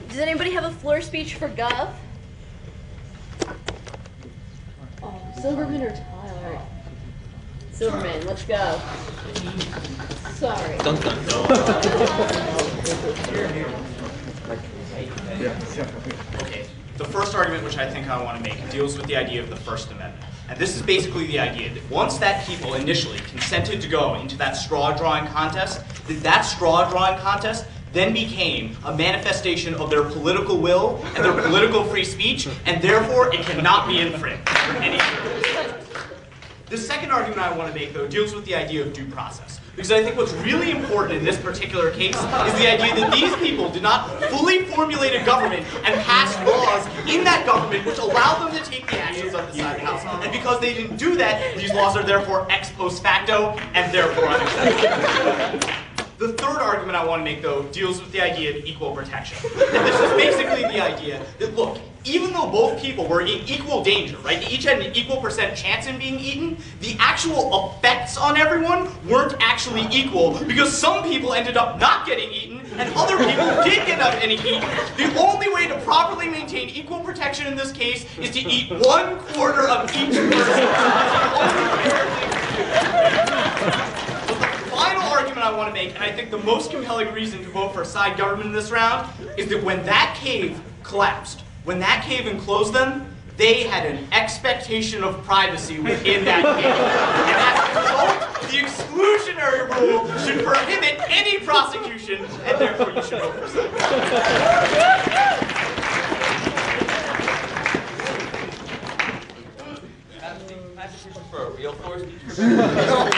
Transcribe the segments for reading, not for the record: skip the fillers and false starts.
Does anybody have a floor speech for Gov? Oh, Silverman or Tyler? Silverman, let's go. Sorry. Dun, dun, Okay, the first argument which I think I want to make deals with the idea of the First Amendment. And this is basically the idea that once that people initially consented to go into that straw drawing contest, that straw drawing contest then became a manifestation of their political will and their political free speech, and therefore it cannot be infringed for any purpose. The second argument I want to make, though, deals with the idea of due process. Because I think what's really important in this particular case is the idea that these people did not fully formulate a government and pass laws in that government which allow them to take the actions of the side of the House. And because they didn't do that, these laws are therefore ex post facto and therefore unacceptable. The third argument I want to make, though, deals with the idea of equal protection. And this is basically the idea that, look, even though both people were in equal danger, right, they each had an equal % chance in being eaten, the actual effects on everyone weren't actually equal because some people ended up not getting eaten and other people did get up and eaten. The only way to properly maintain equal protection in this case is to eat 1/4 of each person. Final argument I want to make, and I think the most compelling reason to vote for side government in this round, is that when that cave collapsed, when that cave enclosed them, they had an expectation of privacy within that cave. And as a result, the exclusionary rule should prohibit any prosecution, and therefore you should vote for side. For a real force? No.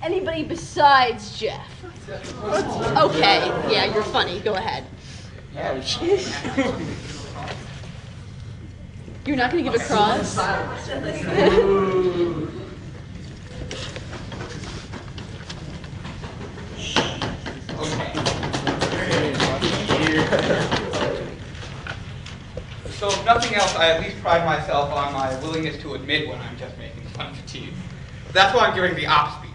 Anybody besides Jeff? Okay, yeah, you're funny. Go ahead. You're not going to give a cross? So if nothing else, I at least pride myself on my willingness to admit when I'm just making fun of the team. That's why I'm giving the op speech.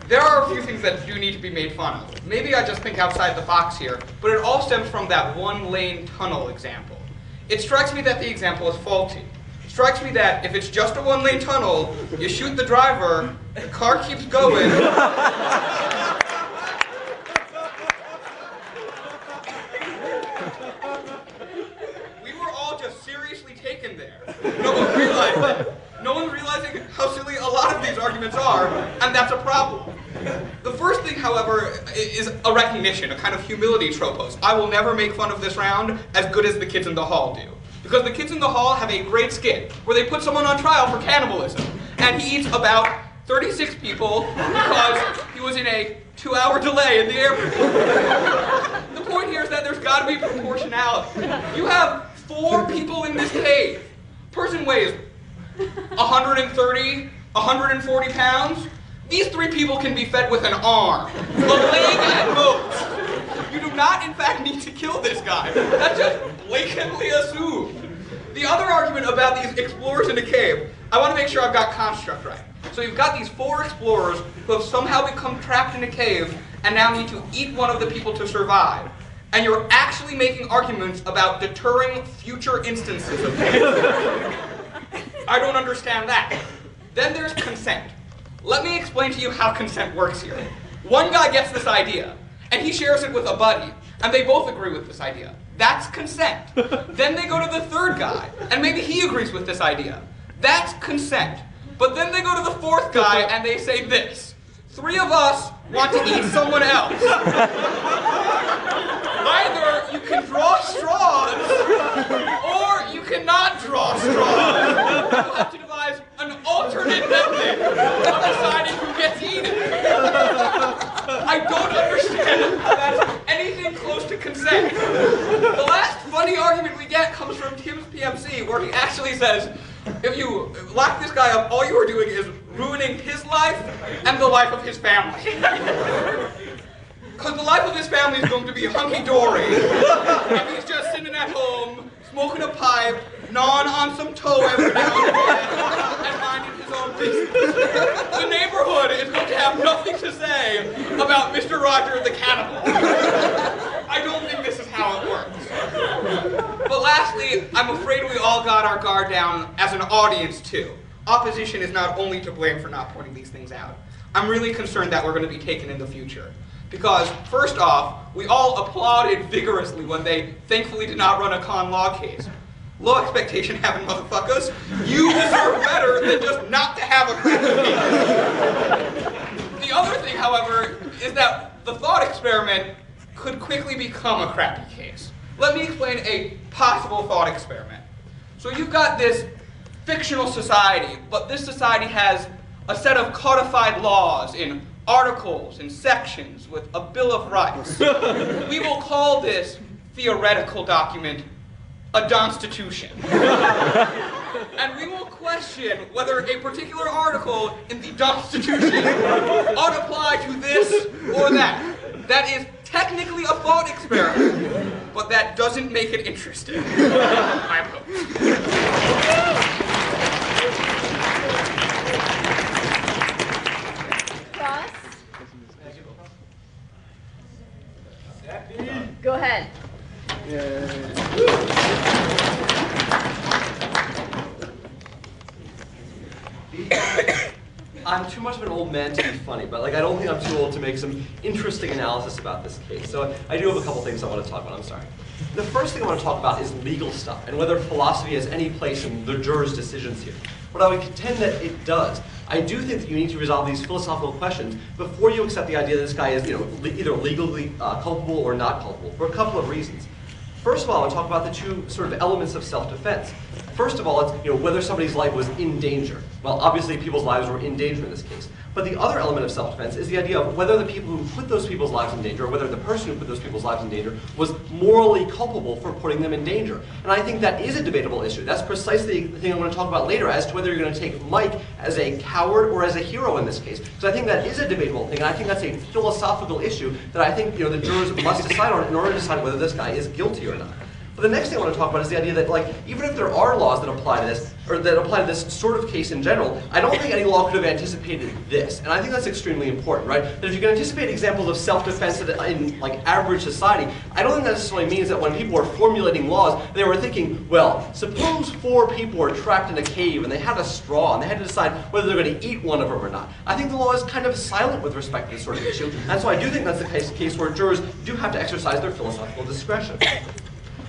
There are a few things that do need to be made fun of. Maybe I just think outside the box here, but it all stems from that one-lane tunnel example. It strikes me that the example is faulty. It strikes me that if it's just a one-lane tunnel, you shoot the driver, the car keeps going. Taken there. No one realized that. No one's realizing how silly a lot of these arguments are, and that's a problem. The first thing, however, is a recognition, a kind of humility tropos. I will never make fun of this round as good as the kids in the hall do. Because the kids in the hall have a great skit where they put someone on trial for cannibalism, and he eats about 36 people because he was in a 2-hour delay in the airport. The point here is that there's got to be proportionality. You have 4 people in this cave. Person weighs 130, 140 pounds. These 3 people can be fed with an arm, a leg at most. You do not, in fact, need to kill this guy. That's just blatantly assumed. The other argument about these explorers in a cave, I want to make sure I've got construct right. So you've got these 4 explorers who have somehow become trapped in a cave and now need to eat one of the people to survive. And you're actually making arguments about deterring future instances of this. I don't understand that. Then there's consent. Let me explain to you how consent works here. One guy gets this idea, and he shares it with a buddy, and they both agree with this idea. That's consent. Then they go to the third guy, and maybe he agrees with this idea. That's consent. But then they go to the fourth guy, and they say this: 3 of us want to eat someone else. Either you can draw straws, or you cannot draw straws. You have to devise an alternate method of deciding who gets eaten. I don't understand how that's anything close to consent. The last funny argument we get comes from Tim's PMC, where he actually says, if you lock this guy up, all you are doing is ruining his life and the life of his family. Because the life of his family is going to be hunky-dory, and he's just sitting at home, smoking a pipe, gnawing on some toe every now and then, and minding his own The neighborhood is going to have nothing to say about Mr. Roger the cannibal. I don't think this is how it works. But lastly, I'm afraid we all got our guard down as an audience too. Opposition is not only to blame for not pointing these things out. I'm really concerned that we're going to be taken in the future. Because, first off, we all applauded vigorously when they thankfully did not run a con law case. Low expectation having motherfuckers. You deserve better than just not to have a crappy case. The other thing, however, is that the thought experiment could quickly become a crappy case. Let me explain a possible thought experiment. So you've got this fictional society, but this society has a set of codified laws in articles and sections with a Bill of Rights. We will call this theoretical document a Donstitution. And we will question whether a particular article in the Donstitution ought to apply to this or that. That is technically a thought experiment, but that doesn't make it interesting. I hope. Go ahead. I'm too much of an old man to be funny, but I don't think I'm too old to make some interesting analysis about this case. So I do have a couple things I want to talk about. I'm sorry. The first thing I want to talk about is legal stuff and whether philosophy has any place in the jurors' decisions here. But I would contend that it does. I do think that you need to resolve these philosophical questions before you accept the idea that this guy is, either legally culpable or not culpable, for a couple of reasons. First of all, I want to talk about the two sort of elements of self-defense. First of all, it's whether somebody's life was in danger. Well, obviously people's lives were in danger in this case. But the other element of self-defense is the idea of whether the people who put those people's lives in danger, or whether the person who put those people's lives in danger, was morally culpable for putting them in danger. And I think that is a debatable issue. That's precisely the thing I'm going to talk about later as to whether you're going to take Mike as a coward or as a hero in this case. Because I think that is a debatable thing, and I think that's a philosophical issue that I think the jurors must decide on in order to decide whether this guy is guilty or not. But the next thing I want to talk about is the idea that, even if there are laws that apply to this, or that apply to this sort of case in general, I don't think any law could have anticipated this. And I think that's extremely important, right? That if you can anticipate examples of self-defense in average society, I don't think that necessarily means that when people were formulating laws, they were thinking, well, suppose 4 people were trapped in a cave and they had a straw and they had to decide whether they're going to eat one of them or not. I think the law is kind of silent with respect to this sort of issue. And so I do think that's the case where jurors do have to exercise their philosophical discretion.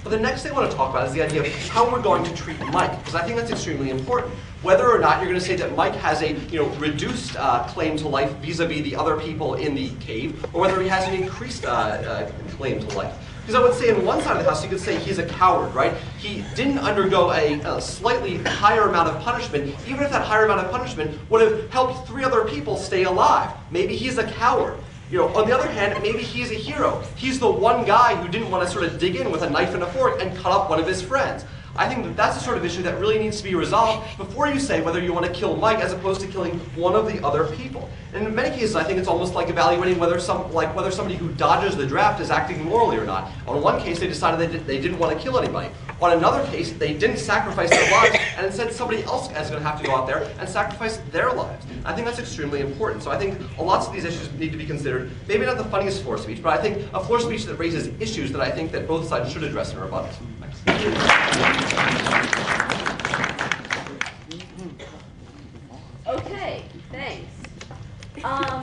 But the next thing I want to talk about is the idea of how we're going to treat Mike, because I think that's extremely important. Whether or not you're going to say that Mike has a reduced claim to life vis-a-vis the other people in the cave, or whether he has an increased claim to life. Because I would say on one side of the house, you could say he's a coward, right? He didn't undergo a slightly higher amount of punishment, even if that higher amount of punishment would have helped 3 other people stay alive. Maybe he's a coward. On the other hand, maybe he's a hero. He's the one guy who didn't want to sort of dig in with a knife and a fork and cut up one of his friends. I think that that's the sort of issue that really needs to be resolved before you say whether you want to kill Mike as opposed to killing one of the other people. And in many cases, I think it's almost like evaluating whether somebody who dodges the draft is acting morally or not. On one case, they decided they didn't want to kill anybody. On another case, they didn't sacrifice their lives, and instead somebody else is going to have to go out there and sacrifice their lives. I think that's extremely important. So I think lots of these issues need to be considered. Maybe not the funniest floor speech, but I think a floor speech that raises issues that I think that both sides should address in rebuttals. Okay, thanks. I'm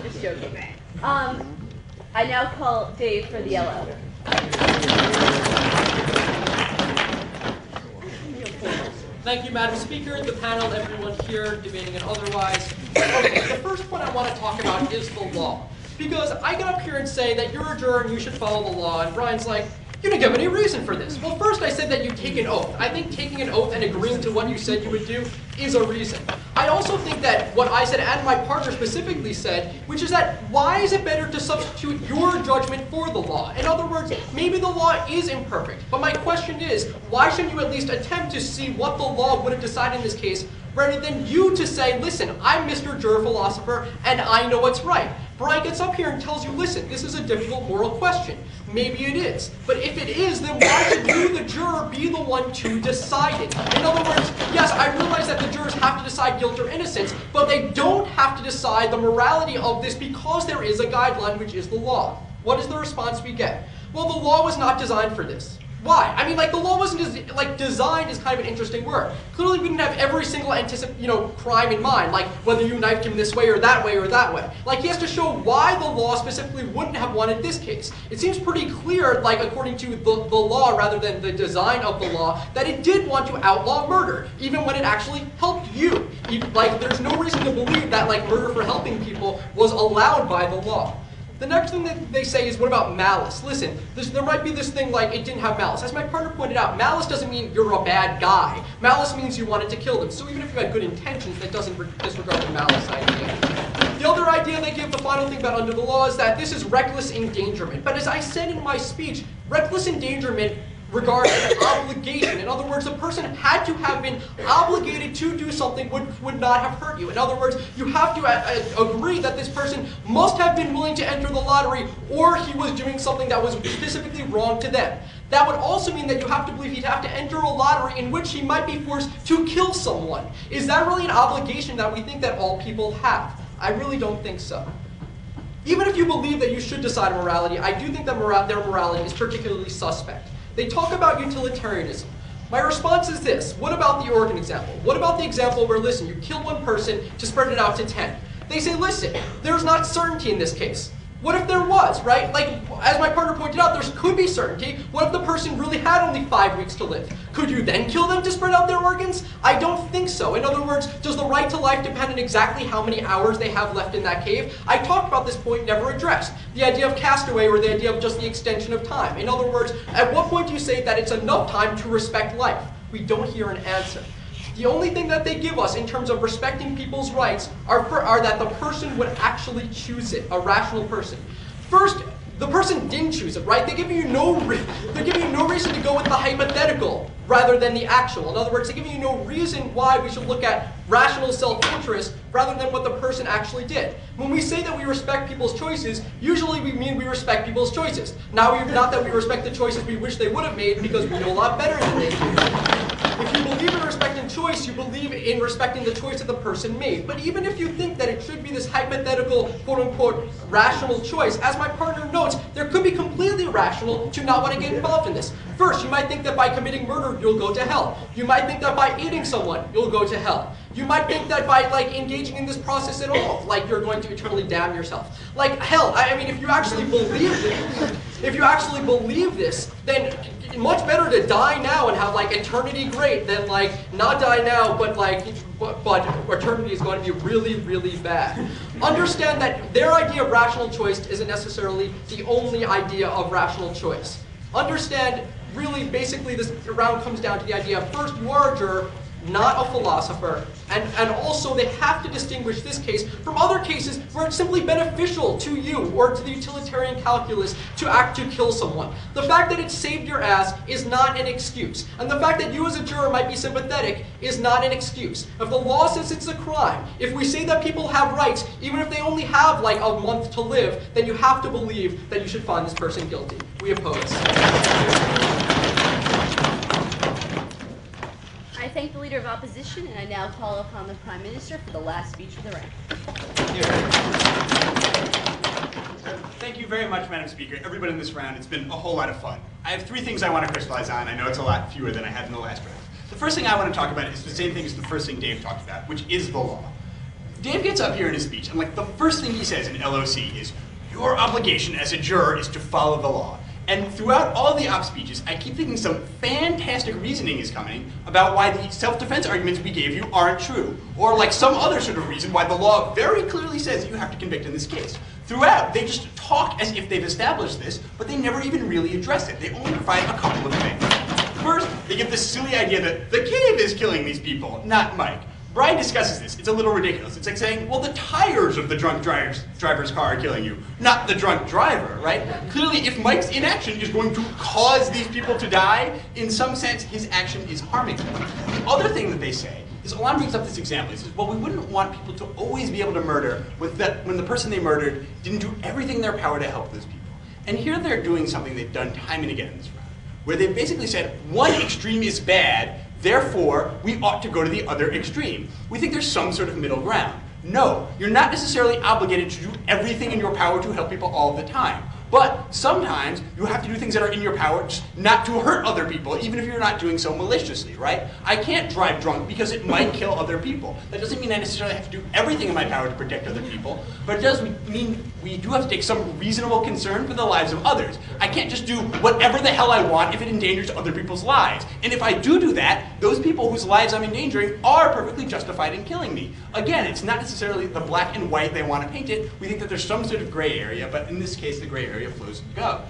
just joking. I now call Dave for the Yale A. Thank you, Madam Speaker, the panel, everyone here debating and otherwise. Okay, the first point I want to talk about is the law. Because I get up here and say that you're a juror and you should follow the law, and Brian's like, you didn't give any reason for this. Well, first I said that you take an oath. I think taking an oath and agreeing to what you said you would do is a reason. I also think that what I said and my partner specifically said, which is that why is it better to substitute your judgment for the law? In other words, maybe the law is imperfect, but my question is, why shouldn't you at least attempt to see what the law would have decided in this case rather than you to say, listen, I'm Mr. Juror Philosopher, and I know what's right. Brian gets up here and tells you, listen, this is a difficult moral question. Maybe it is. But if it is, then why should you, the juror, be the one to decide it? In other words, yes, I realize that the jurors have to decide guilt or innocence, but they don't have to decide the morality of this because there is a guideline, which is the law. What is the response we get? Well, the law was not designed for this. Why? I mean, like, the law wasn't, designed is kind of an interesting word. Clearly, we didn't have every single crime in mind, like whether you knifed him this way or that way or that way. Like, he has to show why the law specifically wouldn't have wanted this case. It seems pretty clear, like, according to the law rather than the design of the law, that it did want to outlaw murder, even when it actually helped you. Like, there's no reason to believe that, like, murder for helping people was allowed by the law. The next thing that they say is, what about malice? Listen, there might be this thing like it didn't have malice. As my partner pointed out, malice doesn't mean you're a bad guy. Malice means you wanted to kill them. So even if you had good intentions, that doesn't disregard the malice idea. The other idea they give, the final thing about under the law, is that this is reckless endangerment. But as I said in my speech, reckless endangerment regards an obligation. In other words, the person had to have been obligated to do something which would not have hurt you. In other words, you have to agree that this person must have been willing to enter the lottery, or he was doing something that was specifically wrong to them. That would also mean that you have to believe he'd have to enter a lottery in which he might be forced to kill someone. Is that really an obligation that we think that all people have? I really don't think so. Even if you believe that you should decide morality, I do think that their morality is particularly suspect. They talk about utilitarianism. My response is this. What about the Oregon example? What about the example where, listen, you kill one person to spread it out to 10? They say, listen, there's not certainty in this case. What if there was, right? Like, as my partner pointed out, there could be certainty. What if the person really had only 5 weeks to live? Could you then kill them to spread out their organs? I don't think so. In other words, does the right to life depend on exactly how many hours they have left in that cave? I talked about this point, never addressed. The idea of castaway, or the idea of just the extension of time. In other words, at what point do you say that it's enough time to respect life? We don't hear an answer. The only thing that they give us in terms of respecting people's rights are that the person would actually choose it, a rational person. First, the person didn't choose it, right? They're giving you no reason to go with the hypothetical rather than the actual. In other words, they're giving you no reason why we should look at rational self-interest rather than what the person actually did. When we say that we respect people's choices, usually we mean we respect people's choices. Not that we respect the choices we wish they would have made because we know a lot better than they do. If you believe in respecting choice, you believe in respecting the choice that the person made. But even if you think that it should be this hypothetical, quote-unquote, rational choice, as my partner notes, there could be completely rational to not want to get involved in this. First, you might think that by committing murder, you'll go to hell. You might think that by eating someone, you'll go to hell. You might think that by engaging in this process at all, you're going to eternally damn yourself. Hell, I mean, if you actually believe this, then much better to die now and have eternity great than not die now, but eternity is going to be really, really bad. Understand that their idea of rational choice isn't necessarily the only idea of rational choice. Understand, really, basically, this round comes down to the idea of, first, you are a juror, not a philosopher, and also they have to distinguish this case from other cases where it's simply beneficial to you or to the utilitarian calculus to kill someone. The fact that it saved your ass is not an excuse, and the fact that you as a juror might be sympathetic is not an excuse. If the law says it's a crime, if we say that people have rights, even if they only have a month to live, then you have to believe that you should find this person guilty. We oppose. I thank the Leader of Opposition, and I now call upon the Prime Minister for the last speech of the round. Thank you very much, Madam Speaker. Everybody in this round, it's been a whole lot of fun. I have 3 things I want to crystallize on. I know it's a lot fewer than I had in the last round. The first thing I want to talk about is the same thing as the first thing Dave talked about, which is the law. Dave gets up here in his speech, and the first thing he says in LOC is, your obligation as a juror is to follow the law. And throughout all the op speeches, I keep thinking some fantastic reasoning is coming about why the self-defense arguments we gave you aren't true. Or some other sort of reason why the law very clearly says that you have to convict in this case. Throughout, they just talk as if they've established this, but they never even really address it. They only provide a couple of things. First, they give this silly idea that the cave is killing these people, not Mike. Brian discusses this. It's a little ridiculous. It's like saying, well, the tires of the drunk driver's car are killing you, not the drunk driver, right? Clearly, if Mike's inaction is going to cause these people to die, in some sense, his action is harming them. The other thing that they say is Allon brings up this example. He says, well, we wouldn't want people to always be able to murder when the person they murdered didn't do everything in their power to help those people. And here they're doing something they've done time and again in this round, where they've basically said, one extreme is bad, therefore we ought to go to the other extreme. We think there's some sort of middle ground. No, you're not necessarily obligated to do everything in your power to help people all the time. But sometimes you have to do things that are in your power just not to hurt other people, even if you're not doing so maliciously, right? I can't drive drunk because it might kill other people. That doesn't mean I necessarily have to do everything in my power to protect other people, but it does mean we do have to take some reasonable concern for the lives of others. I can't just do whatever the hell I want if it endangers other people's lives. And if I do that, those people whose lives I'm endangering are perfectly justified in killing me. Again, it's not necessarily the black and white they want to paint it. We think that there's some sort of gray area, but in this case, the gray area flows to go.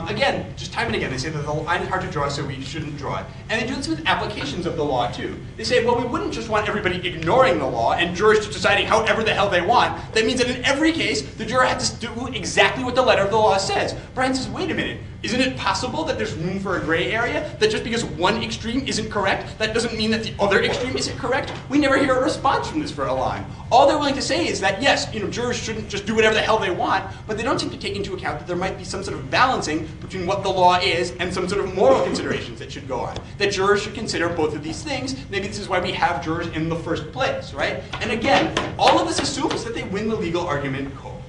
Again, just time and again, they say that the line is hard to draw, so we shouldn't draw it. And they do this with applications of the law, too. They say, well, we wouldn't just want everybody ignoring the law and jurors just deciding however the hell they want. That means that in every case, the juror has to do exactly what the letter of the law says. Brian says, wait a minute. Isn't it possible that there's room for a gray area? That just because one extreme isn't correct, that doesn't mean that the other extreme isn't correct? We never hear a response from this for Allon. All they're willing to say is that, yes, jurors shouldn't just do whatever the hell they want, but they don't seem to take into account that there might be some sort of balancing between what the law is and some sort of moral considerations that should go on. That jurors should consider both of these things. Maybe this is why we have jurors in the first place, right? And again, all of this assumes that they win the legal argument cold.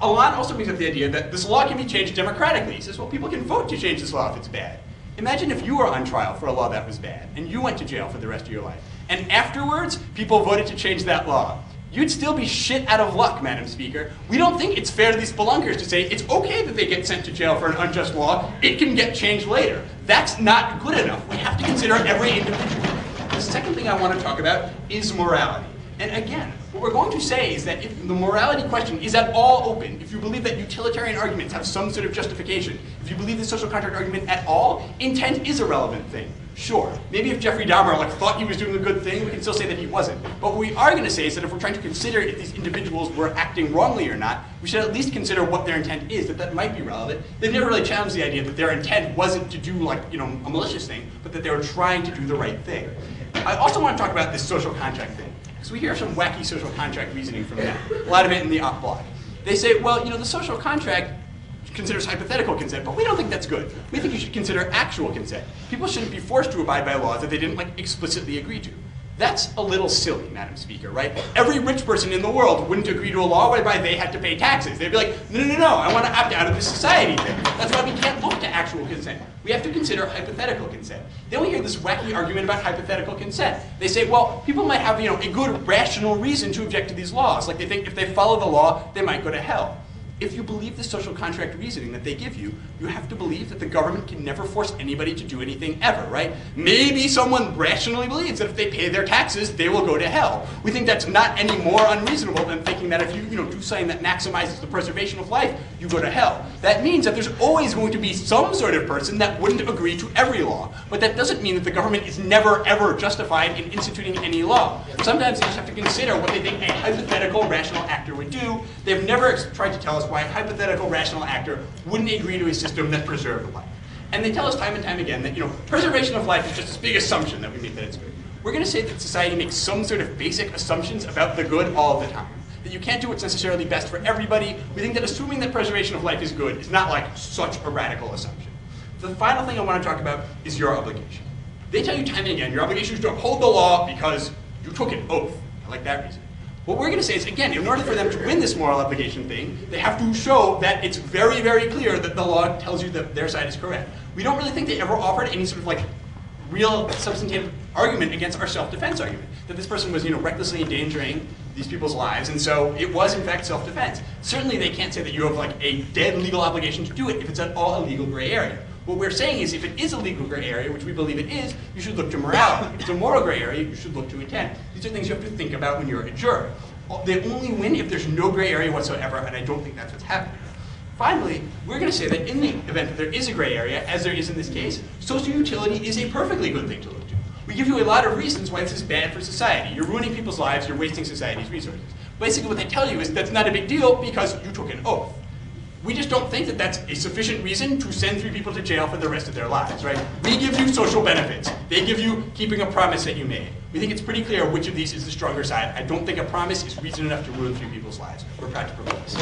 Allon also brings up the idea that this law can be changed democratically. He says, well, people can vote to change this law if it's bad. Imagine if you were on trial for a law that was bad, and you went to jail for the rest of your life, and afterwards, people voted to change that law. You'd still be shit out of luck, Madam Speaker. We don't think it's fair to these spelunkers to say it's okay that they get sent to jail for an unjust law. It can get changed later. That's not good enough. We have to consider every individual. The second thing I want to talk about is morality. And again, what we're going to say is that if the morality question is at all open, if you believe that utilitarian arguments have some sort of justification, if you believe the social contract argument at all, intent is a relevant thing. Sure, maybe if Jeffrey Dahmer thought he was doing a good thing, we can still say that he wasn't. But what we are going to say is that if we're trying to consider if these individuals were acting wrongly or not, we should at least consider what their intent is, that might be relevant. They've never really challenged the idea that their intent wasn't to do a malicious thing, but that they were trying to do the right thing. I also want to talk about this social contract thing. So we hear some wacky social contract reasoning from them, a lot of it in the op blog. They say, well, the social contract considers hypothetical consent, but we don't think that's good. We think you should consider actual consent. People shouldn't be forced to abide by laws that they didn't explicitly agree to. That's a little silly, Madam Speaker, right? Every rich person in the world wouldn't agree to a law whereby they had to pay taxes. They'd be like, no, I want to opt out of this society thing. That's why we can't look to actual consent. We have to consider hypothetical consent. Then we hear this wacky argument about hypothetical consent. They say, well, people might have a good rational reason to object to these laws. Like they think if they follow the law, they might go to hell. If you believe the social contract reasoning that they give you, you have to believe that the government can never force anybody to do anything ever, right? Maybe someone rationally believes that if they pay their taxes, they will go to hell. We think that's not any more unreasonable than thinking that if you do something that maximizes the preservation of life, you go to hell. That means that there's always going to be some sort of person that wouldn't agree to every law. But that doesn't mean that the government is never, ever justified in instituting any law. Sometimes they just have to consider what they think a hypothetical rational actor would do. They've never tried to tell us why a hypothetical rational actor wouldn't agree to a system that preserved life. And they tell us time and time again that preservation of life is just this big assumption that we make that it's good. We're going to say that society makes some sort of basic assumptions about the good all the time. That you can't do what's necessarily best for everybody. We think that assuming that preservation of life is good is not such a radical assumption. The final thing I want to talk about is your obligation. They tell you time and again, your obligation is to uphold the law because you took an oath. I like that reason. What we're going to say is, again, in order for them to win this moral obligation thing, they have to show that it's very, very clear that the law tells you that their side is correct. We don't really think they ever offered any sort of real substantive argument against our self-defense argument, that this person was recklessly endangering these people's lives, and so it was in fact self-defense. Certainly they can't say that you have a dead legal obligation to do it if it's at all a legal gray area. What we're saying is if it is a legal gray area, which we believe it is, you should look to morality. If it's a moral gray area, you should look to intent. These are things you have to think about when you're a juror. They only win if there's no gray area whatsoever, and I don't think that's what's happening. Finally, we're going to say that in the event that there is a gray area, as there is in this case, social utility is a perfectly good thing to look to. We give you a lot of reasons why this is bad for society. You're ruining people's lives, you're wasting society's resources. Basically what they tell you is that's not a big deal because you took an oath. we just don't think that that's a sufficient reason to send 3 people to jail for the rest of their lives, right? We give you social benefits. They give you keeping a promise that you made. We think it's pretty clear which of these is the stronger side. I don't think a promise is reason enough to ruin 3 people's lives. We're proud to propose.